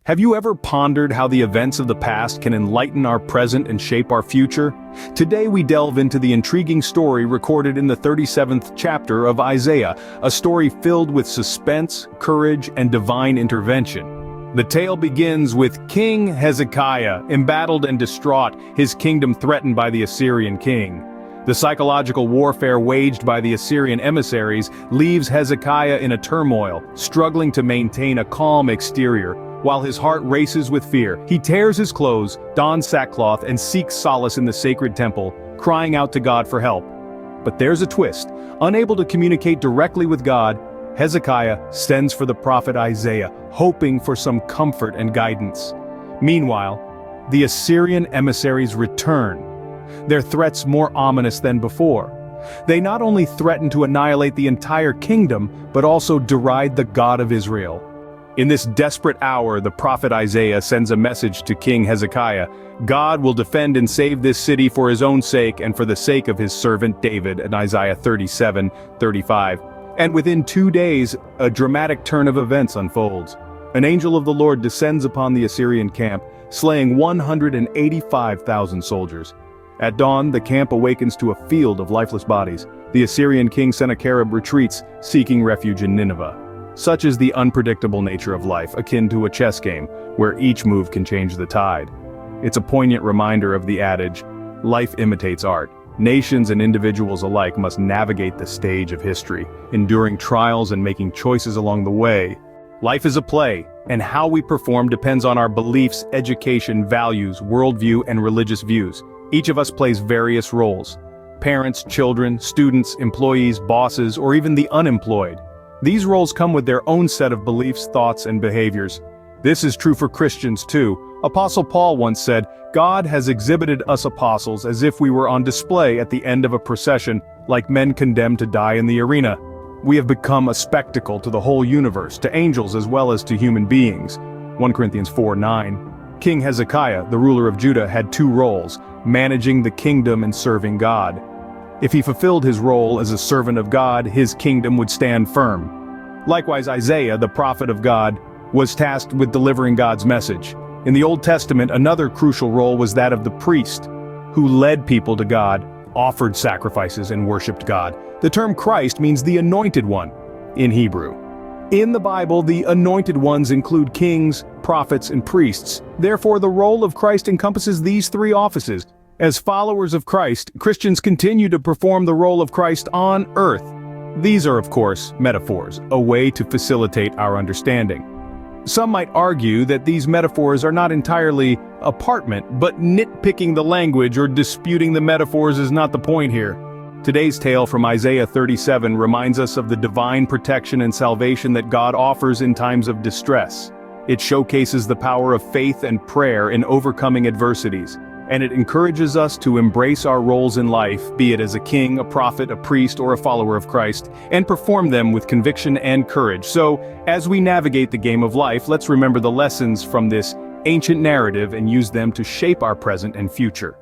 Have you ever pondered how the events of the past can enlighten our present and shape our future? Today we delve into the intriguing story recorded in the 37th chapter of Isaiah, a story filled with suspense, courage, and divine intervention. The tale begins with King Hezekiah, embattled and distraught, his kingdom threatened by the Assyrian king. The psychological warfare waged by the Assyrian emissaries leaves Hezekiah in a turmoil, struggling to maintain a calm exterior. While his heart races with fear, he tears his clothes, dons sackcloth, and seeks solace in the sacred temple, crying out to God for help. But there's a twist. Unable to communicate directly with God, Hezekiah sends for the prophet Isaiah, hoping for some comfort and guidance. Meanwhile, the Assyrian emissaries return, their threats more ominous than before. They not only threaten to annihilate the entire kingdom, but also deride the God of Israel. In this desperate hour, the prophet Isaiah sends a message to King Hezekiah. God will defend and save this city for his own sake and for the sake of his servant David, in Isaiah 37:35. And within 2 days, a dramatic turn of events unfolds. An angel of the Lord descends upon the Assyrian camp, slaying 185,000 soldiers. At dawn, the camp awakens to a field of lifeless bodies. The Assyrian king Sennacherib retreats, seeking refuge in Nineveh. Such is the unpredictable nature of life, akin to a chess game, where each move can change the tide. It's a poignant reminder of the adage, life imitates art. Nations and individuals alike must navigate the stage of history, enduring trials and making choices along the way. Life is a play, and how we perform depends on our beliefs, education, values, worldview, and religious views. Each of us plays various roles: parents, children, students, employees, bosses, or even the unemployed. These roles come with their own set of beliefs, thoughts, and behaviors. This is true for Christians too. Apostle Paul once said, "God has exhibited us apostles as if we were on display at the end of a procession, like men condemned to die in the arena. We have become a spectacle to the whole universe, to angels as well as to human beings." 1 Corinthians 4:9. King Hezekiah, the ruler of Judah, had two roles: managing the kingdom and serving God. If he fulfilled his role as a servant of God, his kingdom would stand firm. Likewise, Isaiah, the prophet of God, was tasked with delivering God's message. In the Old Testament, another crucial role was that of the priest, who led people to God, offered sacrifices, and worshipped God. The term Christ means the anointed one in Hebrew. In the Bible, the anointed ones include kings, prophets, and priests. Therefore, the role of Christ encompasses these three offices. As followers of Christ, Christians continue to perform the role of Christ on earth. These are, of course, metaphors, a way to facilitate our understanding. Some might argue that these metaphors are not entirely apparent, but nitpicking the language or disputing the metaphors is not the point here. Today's tale from Isaiah 37 reminds us of the divine protection and salvation that God offers in times of distress. It showcases the power of faith and prayer in overcoming adversities. And it encourages us to embrace our roles in life, be it as a king, a prophet, a priest, or a follower of Christ, and perform them with conviction and courage. So, as we navigate the game of life, let's remember the lessons from this ancient narrative and use them to shape our present and future.